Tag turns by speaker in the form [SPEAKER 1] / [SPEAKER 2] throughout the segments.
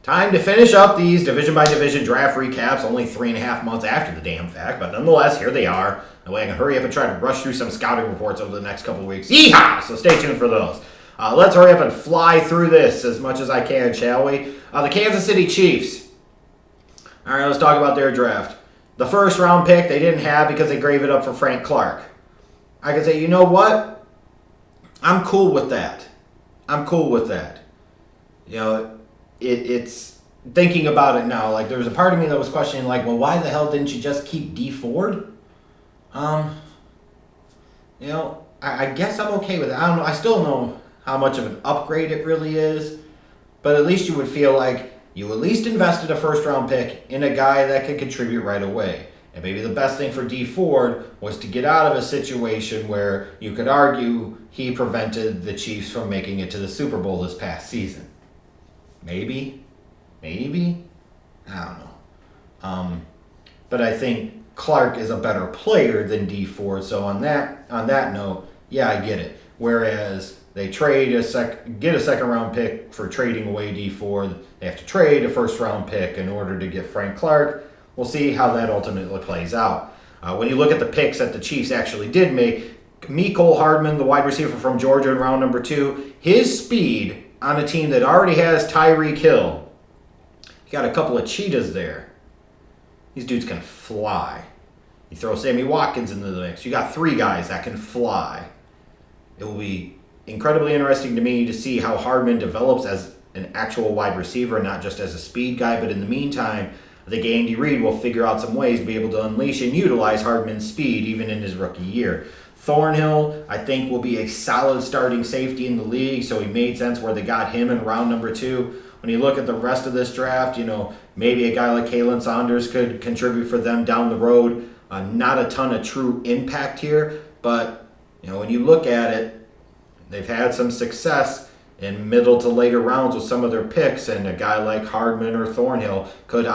[SPEAKER 1] Time to finish up these division-by-division draft recaps, only 3.5 months after the damn fact, but nonetheless, here they are. That way I can hurry up and try to rush through some scouting reports over the next couple of weeks. Yeehaw! So stay tuned for those. Let's hurry up and fly through this as much as I can, shall we? The Kansas City Chiefs. All right, let's talk about their draft. The first round pick they didn't have because they gave it up for Frank Clark. I can say, you know what? I'm cool with that. You know, it's thinking about it now. Like, there was a part of me that was questioning, like, well, why the hell didn't you just keep Dee Ford? You know, I guess I'm okay with it. I don't know. I still don't know how much of an upgrade it really is, but at least you would feel like you at least invested a first-round pick in a guy that could contribute right away. And maybe the best thing for Dee Ford was to get out of a situation where you could argue he prevented the Chiefs from making it to the Super Bowl this past season. Maybe. I don't know. But I think Clark is a better player than Dee Ford. So on that note, yeah, I get it. Whereas they get a second round pick for trading away Dee Ford, they have to trade a first round pick in order to get Frank Clark. We'll see how that ultimately plays out. When you look at the picks that the Chiefs actually did make, Mecole Hardman, the wide receiver from Georgia in round number 2, his speed on a team that already has Tyreek Hill. You got a couple of cheetahs there. These dudes can fly. You throw Sammy Watkins into the mix. You got 3 guys that can fly. It will be incredibly interesting to me to see how Hardman develops as an actual wide receiver, not just as a speed guy. But in the meantime, I think Andy Reid will figure out some ways to be able to unleash and utilize Hardman's speed even in his rookie year. Thornhill, I think, will be a solid starting safety in the league, so he made sense where they got him in round number 2. When you look at the rest of this draft, you know, maybe a guy like Kalen Saunders could contribute for them down the road. Not a ton of true impact here, but, you know, when you look at it, they've had some success in middle to later rounds with some of their picks, and a guy like Hardman or Thornhill could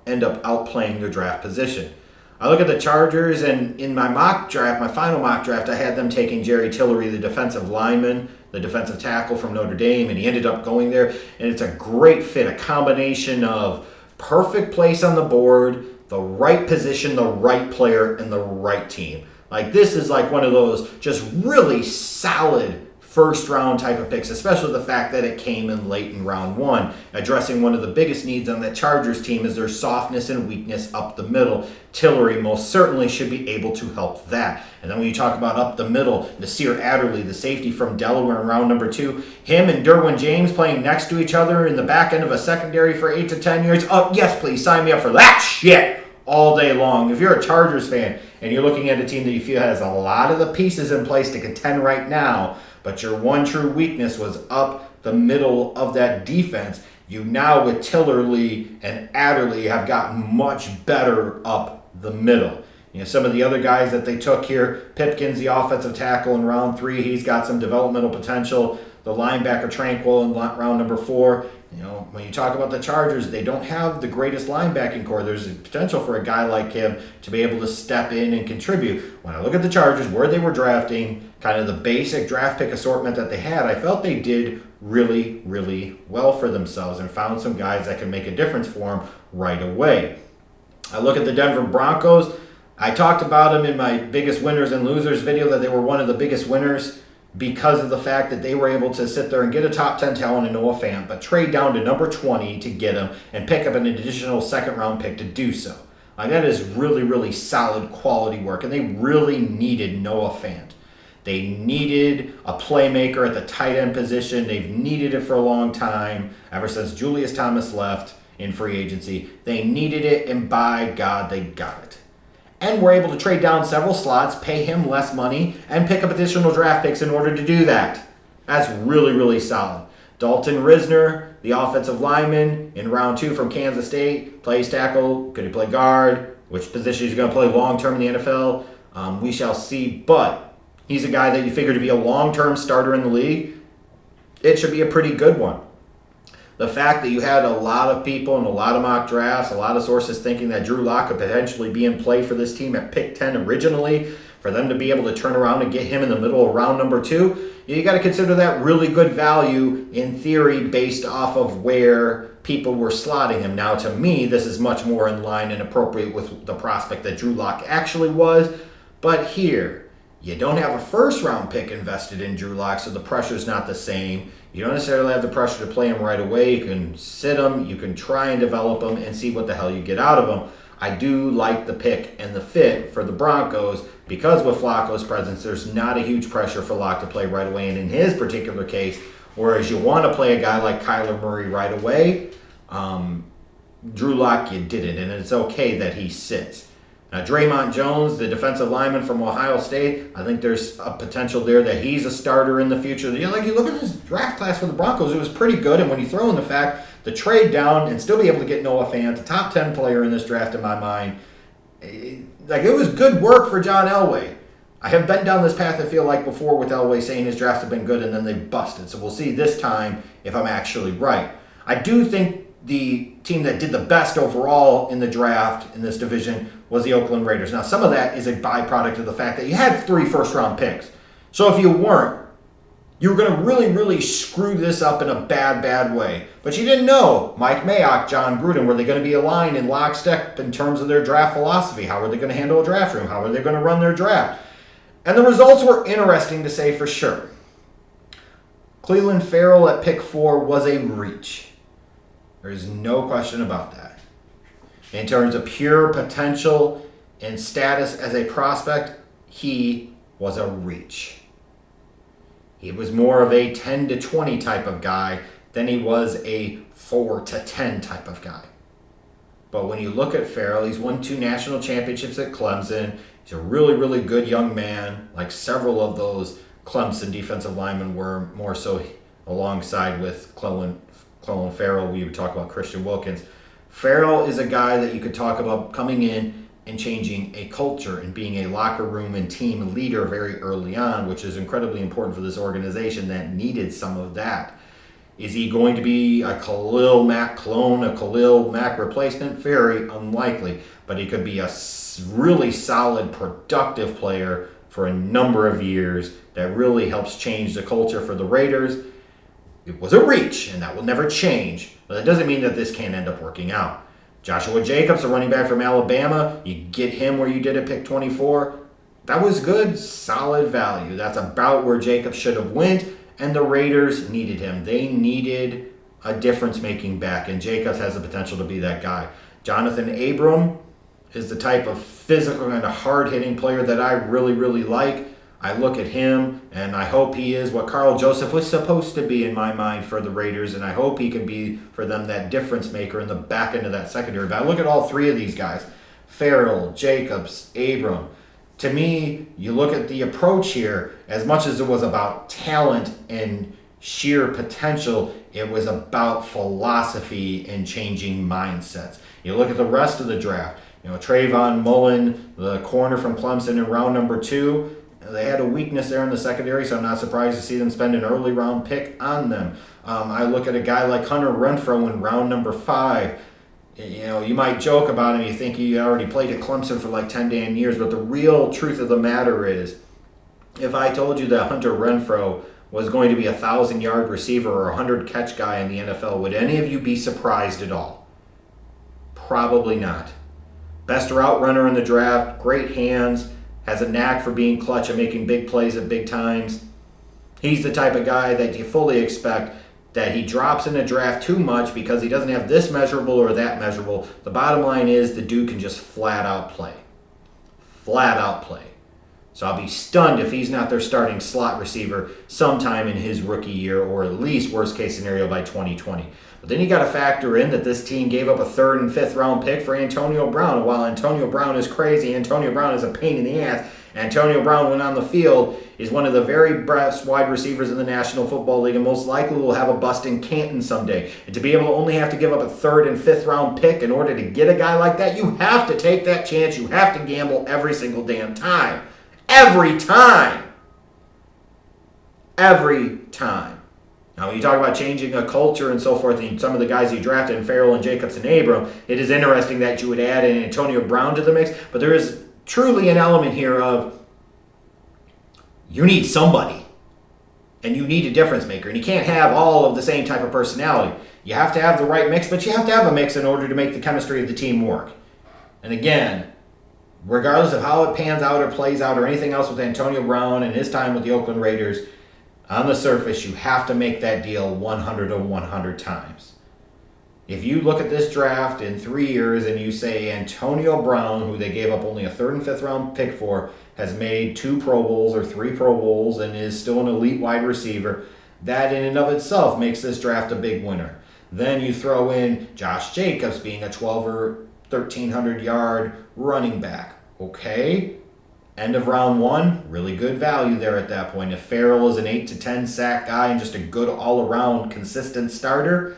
[SPEAKER 1] end up outplaying their draft position. I look at the Chargers, and in my final mock draft, I had them taking Jerry Tillery, the defensive lineman, the defensive tackle from Notre Dame, and he ended up going there. And it's a great fit, a combination of perfect place on the board, the right position, the right player, and the right team. Like, this is like one of those just really solid first-round type of picks, especially the fact that it came in late in round 1, addressing one of the biggest needs on that Chargers team is their softness and weakness up the middle. Tillery most certainly should be able to help that. And then when you talk about up the middle, Nasir Adderley, the safety from Delaware in round number 2, him and Derwin James playing next to each other in the back end of a secondary for 8 to 10 years. Oh, yes, please, sign me up for that shit all day long. If you're a Chargers fan and you're looking at a team that you feel has a lot of the pieces in place to contend right now, but your one true weakness was up the middle of that defense, you now with Tillery and Adderley have gotten much better up the middle. You know, some of the other guys that they took here, Pipkins, the offensive tackle in round 3, he's got some developmental potential. The linebacker Tranquil in round number 4. You know, when you talk about the Chargers, they don't have the greatest linebacking core. There's a potential for a guy like him to be able to step in and contribute. When I look at the Chargers, where they were drafting, kind of the basic draft pick assortment that they had, I felt they did really, really well for themselves and found some guys that can make a difference for them right away. I look at the Denver Broncos. I talked about them in my biggest winners and losers video that they were one of the biggest winners because of the fact that they were able to sit there and get a top 10 talent in Noah Fant, but trade down to number 20 to get him and pick up an additional second-round pick to do so. That is really, really solid quality work, and they really needed Noah Fant. They needed a playmaker at the tight end position. They've needed it for a long time, ever since Julius Thomas left in free agency. They needed it, and by God, they got it. And were able to trade down several slots, pay him less money, and pick up additional draft picks in order to do that. That's really, really solid. Dalton Risner, the offensive lineman in round 2 from Kansas State, plays tackle. Could he play guard? Which position he's going to play long-term in the NFL? We shall see. But he's a guy that you figure to be a long-term starter in the league. It should be a pretty good one. The fact that you had a lot of people and a lot of mock drafts, a lot of sources thinking that Drew Lock could potentially be in play for this team at pick 10 originally, for them to be able to turn around and get him in the middle of round number 2, you got to consider that really good value in theory based off of where people were slotting him. Now, to me, this is much more in line and appropriate with the prospect that Drew Lock actually was. But here, you don't have a first-round pick invested in Drew Lock, so the pressure's not the same. You don't necessarily have the pressure to play him right away. You can sit him, you can try and develop him, and see what the hell you get out of him. I do like the pick and the fit for the Broncos because with Flacco's presence, there's not a huge pressure for Lock to play right away. And in his particular case, whereas you want to play a guy like Kyler Murray right away, Drew Lock, you didn't, and it's okay that he sits. Now, Draymond Jones, the defensive lineman from Ohio State, I think there's a potential there that he's a starter in the future. You look at this draft class for the Broncos, it was pretty good. And when you throw in the fact the trade down and still be able to get Noah Fant, a top 10 player in this draft in my mind, it was good work for John Elway. I have been down this path, I feel like, before with Elway saying his drafts have been good and then they busted. So we'll see this time if I'm actually right. I do think the team that did the best overall in the draft in this division was the Oakland Raiders. Now, some of that is a byproduct of the fact that you had 3 first-round picks. So if you weren't, you were going to really, really screw this up in a bad, bad way. But you didn't know Mike Mayock, John Gruden, were they going to be aligned in lockstep in terms of their draft philosophy? How were they going to handle a draft room? How were they going to run their draft? And the results were interesting to say for sure. Clelin Ferrell at pick 4 was a reach. There's no question about that. In terms of pure potential and status as a prospect, he was a reach. He was more of a 10 to 20 type of guy than he was a 4 to 10 type of guy. But when you look at Ferrell, he's won 2 national championships at Clemson. He's a really, really good young man, like several of those Clemson defensive linemen were, more so alongside with Clelin Ferrell. We would talk about Christian Wilkins. Ferrell is a guy that you could talk about coming in and changing a culture and being a locker room and team leader very early on, which is incredibly important for this organization that needed some of that. Is he going to be a Khalil Mack clone, a Khalil Mack replacement? Very unlikely, but he could be a really solid, productive player for a number of years that really helps change the culture for the Raiders. It was a reach, and that will never change, but that doesn't mean that this can't end up working out. Joshua Jacobs, a running back from Alabama, you get him where you did at pick 24. That was good, solid value. That's about where Jacobs should have went, and the Raiders needed him. They needed a difference-making back, and Jacobs has the potential to be that guy. Jonathan Abram is the type of physical and hard-hitting player that I really, really like. I look at him, and I hope he is what Carl Joseph was supposed to be in my mind for the Raiders, and I hope he can be for them that difference maker in the back end of that secondary. But I look at all 3 of these guys, Ferrell, Jacobs, Abram. To me, you look at the approach here, as much as it was about talent and sheer potential, it was about philosophy and changing mindsets. You look at the rest of the draft, Trayvon Mullen, the corner from Clemson in round number 2, they had a weakness there in the secondary, so I'm not surprised to see them spend an early round pick on them. I look at a guy like Hunter Renfrow in round number 5. You might joke about him. You think he already played at Clemson for like 10 damn years, but the real truth of the matter is, if I told you that Hunter Renfrow was going to be a 1,000-yard receiver or a 100-catch guy in the NFL, would any of you be surprised at all? Probably not. Best route runner in the draft, great hands, has a knack for being clutch and making big plays at big times. He's the type of guy that you fully expect that he drops in a draft too much because he doesn't have this measurable or that measurable. The bottom line is the dude can just flat out play. Flat out play. So I'll be stunned if he's not their starting slot receiver sometime in his rookie year, or at least worst case scenario by 2020. But then you got to factor in that this team gave up a 3rd and 5th round pick for Antonio Brown. And while Antonio Brown is crazy, Antonio Brown is a pain in the ass. Antonio Brown, when on the field, is one of the very best wide receivers in the National Football League and most likely will have a bust in Canton someday. And to be able to only have to give up a 3rd and 5th round pick in order to get a guy like that, you have to take that chance. You have to gamble every single damn time. Every time. Every time. Now, when you talk about changing a culture and so forth, and some of the guys you drafted in Ferrell and Jacobs and Abram, it is interesting that you would add an Antonio Brown to the mix, but there is truly an element here of you need somebody, and you need a difference maker, and you can't have all of the same type of personality. You have to have the right mix, but you have to have a mix in order to make the chemistry of the team work. And again, regardless of how it pans out or plays out or anything else with Antonio Brown and his time with the Oakland Raiders, on the surface, you have to make that deal 100 of 100 times. If you look at this draft in 3 years and you say Antonio Brown, who they gave up only a third and fifth round pick for, has made 2 Pro Bowls or 3 Pro Bowls and is still an elite wide receiver, that in and of itself makes this draft a big winner. Then you throw in Josh Jacobs being a 12 or 1,300 yard running back. Okay, end of round 1, really good value there at that point. If Farrell is an 8 to 10 sack guy and just a good all around consistent starter,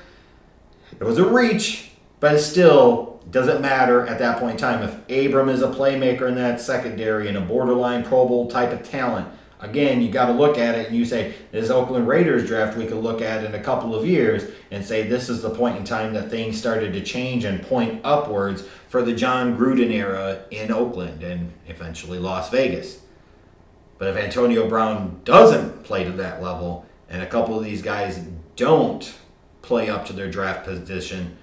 [SPEAKER 1] it was a reach, but it still doesn't matter at that point in time. If Abram is a playmaker in that secondary and a borderline Pro Bowl type of talent, again, you got to look at it and you say, this Oakland Raiders draft we could look at in a couple of years and say this is the point in time that things started to change and point upwards for the John Gruden era in Oakland and eventually Las Vegas. But if Antonio Brown doesn't play to that level and a couple of these guys don't play up to their draft position,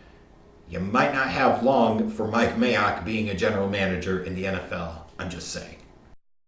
[SPEAKER 1] you might not have long for Mike Mayock being a general manager in the NFL. I'm just saying.